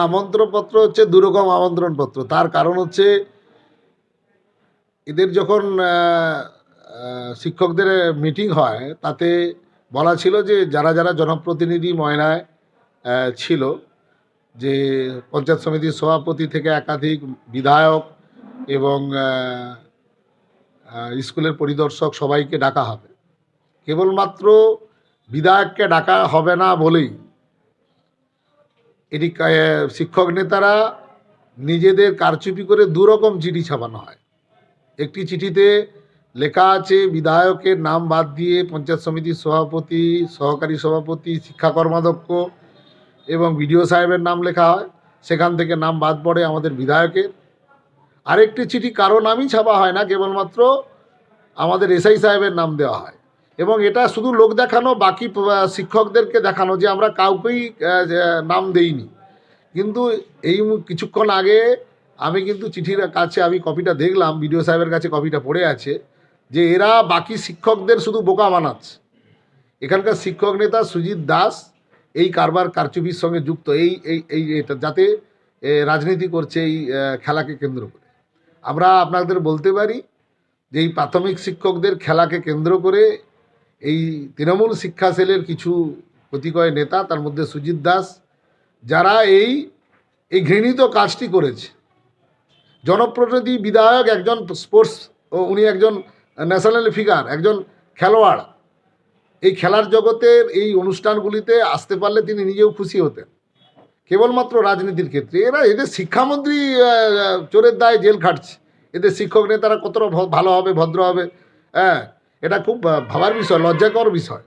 আমন্ত্রণপত্র হচ্ছে দুরকম আমন্ত্রণপত্র। তার কারণ হচ্ছে এদের যখন শিক্ষকদের মিটিং হয় তাতে বলা ছিল যে যারা যারা জনপ্রতিনিধি ময়নায় ছিল, যে পঞ্চায়েত সমিতির সভাপতি থেকে একাধিক বিধায়ক এবং স্কুলের পরিদর্শক সবাইকে ডাকা হবে। কেবলমাত্র বিধায়ককে ডাকা হবে না বলেই এটি শিক্ষক নেতারা নিজেদের কারচুপি করে দুরকম চিঠি ছাপানো হয়। একটি চিঠিতে লেখা আছে বিধায়কের নাম বাদ দিয়ে পঞ্চায়েত সমিতির সভাপতি, সহকারী সভাপতি, শিক্ষা কর্মাধ্যক্ষ এবং বিডিও সাহেবের নাম লেখা হয়, সেখান থেকে নাম বাদ পড়ে আমাদের বিধায়কের। আরেকটি চিঠি কারো নামই ছাপা হয় না, কেবলমাত্র আমাদের এসআই সাহেবের নাম দেওয়া হয়। এবং এটা শুধু লোক দেখানো, বাকি শিক্ষকদেরকে দেখানো যে আমরা কাউকেই নাম দেইনি। কিন্তু এই কিছুক্ষণ আগে আমি কিন্তু চিঠির কাছে আমি কপিটা দেখলাম, বিডিও সাহেবের কাছে কপিটা পড়ে আছে, যে এরা বাকি শিক্ষকদের শুধু বোকা বানাচ্ছে। এখানকার শিক্ষক নেতা সুজিত দাস এই কারচুপির সঙ্গে যুক্ত, এটা যাতে রাজনীতি করছে এই খেলাকে কেন্দ্র করে। আমরা আপনাদের বলতে পারি যে এই প্রাথমিক শিক্ষকদের খেলাকে কেন্দ্র করে এই তৃণমূল শিক্ষা সেলের কিছু প্রতিকয় নেতা, তার মধ্যে সুজিত দাস, যারা এই ঘৃণিত কাজটি করেছে। জনপ্রতিনিধি বিধায়ক, একজন স্পোর্টস, উনি একজন ন্যাশনাল ফিগার, একজন খেলোয়াড়, এই খেলার জগতের এই অনুষ্ঠানগুলিতে আসতে পারলে তিনি নিজেও খুশি হতেন। কেবলমাত্র রাজনীতির ক্ষেত্রে এদের শিক্ষামন্ত্রী চোরের দায়ে জেল খাটছে, এদের শিক্ষক নেতারা কতটা ভালো হবে, ভদ্র হবে, হ্যাঁ, এটা খুব ভাবার বিষয়, লজ্জাকর বিষয়।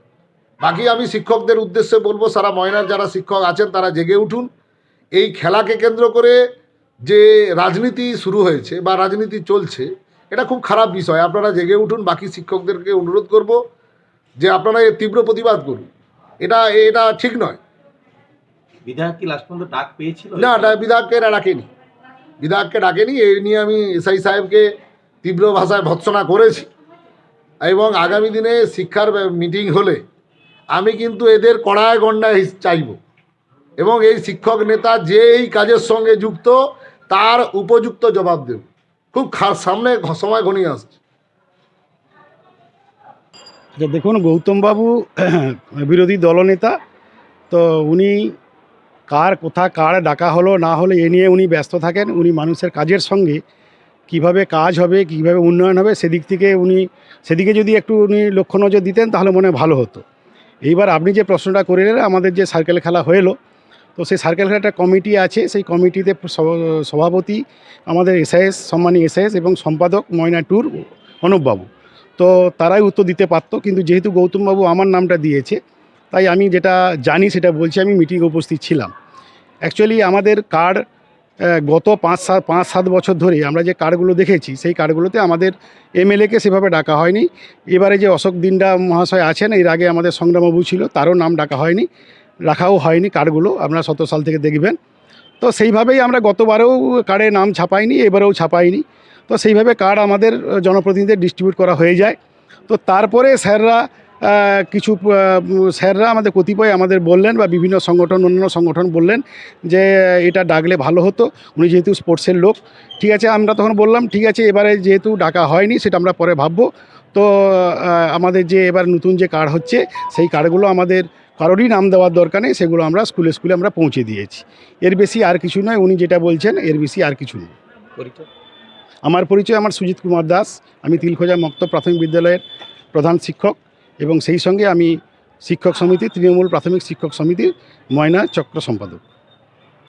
বাকি আমি শিক্ষকদের উদ্দেশ্যে বলবো, সারা ময়নার যারা শিক্ষক আছেন তারা জেগে উঠুন। এই খেলাকে কেন্দ্র করে যে রাজনীতি শুরু হয়েছে বা রাজনীতি চলছে, এটা খুব খারাপ বিষয়। আপনারা জেগে উঠুন। বাকি শিক্ষকদেরকে অনুরোধ করব যে আপনারা এর তীব্র প্রতিবাদ করুন। এটা ঠিক নয়। বিধায়ক কি লাস্ট পর্যন্ত ডাক পেয়েছিল? না, বিধায়ককে এরা ডাকেনি, বিধায়ককে ডাকেনি। এই নিয়ে আমি এসআই সাহেবকে তীব্র ভাষায় ভৎসনা করেছি এবং আগামী দিনে শিক্ষার মিটিং হলে আমি কিন্তু এদের কড়ায় গণ্ডায় চাইব এবং এই শিক্ষক নেতা যে এই কাজের সঙ্গে যুক্ত তার উপযুক্ত জবাব দেব। খুব সামনে সময় ঘনিয়ে আসছে। দেখুন, গৌতমবাবু বিরোধী দলনেতা, তো উনি কার ডাকা হলো না হলো এ নিয়ে উনি ব্যস্ত থাকেন। উনি মানুষের কাজের সঙ্গে কিভাবে কাজ হবে, কিভাবে উন্নয়ন হবে, সেদিকে যদি একটু উনি লক্ষ্য নজর দিতেন তাহলে মনে ভালো হতো। এইবার আপনি যে প্রশ্নটা করলেন, আমাদের যে সার্কেল খেলা হলো, তো সেই সার্কেল খেলার একটা কমিটি আছে। সেই কমিটিতে সভাপতি আমাদের এসআইএস, সম্মানী এসআইএস, এবং সম্পাদক ময়না ট্যুর অনুপবাবু। তো তারাই উত্তর দিতে পারতো, কিন্তু যেহেতু গৌতমবাবু আমার নামটা দিয়েছে, তাই আমি যেটা জানি সেটা বলছি। আমি মিটিংয়ে উপস্থিত ছিলাম। অ্যাকচুয়ালি আমাদের কার্ড গত 5-7 বছর ধরে আমরা যে কার্ডগুলো দেখেছি, সেই কার্ডগুলোতে আমাদের এমএলএকে সেভাবে ডাকা হয়নি। এবারে যে অশোক দিন্ডা মহাশয় আছেন, এর আগে আমাদের সংগ্রামবাবু ছিল, তারও নাম রাখাও হয়নি কার্ডগুলো, আপনারা 17 সাল থেকে দেখবেন। তো সেইভাবেই আমরা গতবারেও কার্ডে নাম ছাপাইনি, এবারেও ছাপাইনি। তো সেইভাবে কার্ড আমাদের জনপ্রতিনিধিদের ডিস্ট্রিবিউট করা হয়ে যায়। তো তারপরে স্যাররা আমাদের কতিপয় আমাদের বললেন, বা বিভিন্ন অন্যান্য সংগঠন বললেন যে এটা ডাকলে ভালো হতো, উনি যেহেতু স্পোর্টসের লোক। ঠিক আছে, আমরা তখন বললাম ঠিক আছে, এবারে যেহেতু ডাকা হয়নি সেটা আমরা পরে ভাববো। তো আমাদের যে এবার নতুন যে কার্ড হচ্ছে, সেই কার্ডগুলো আমাদের কারোরই নাম দেওয়ার দরকার নেই, সেগুলো আমরা স্কুলে আমরা পৌঁছে দিয়েছি। এর বেশি আর কিছু নয়, উনি যেটা বলছেন এর বেশি আর কিছু নেই। আমার পরিচয়, আমার সুজিত কুমার দাস, আমি তিলখোজা মক্তব প্রাথমিক বিদ্যালয়ের প্রধান শিক্ষক, এবং সেই সঙ্গে আমি শিক্ষক সমিতি, তৃণমূল প্রাথমিক শিক্ষক সমিতির ময়না চক্র সম্পাদক।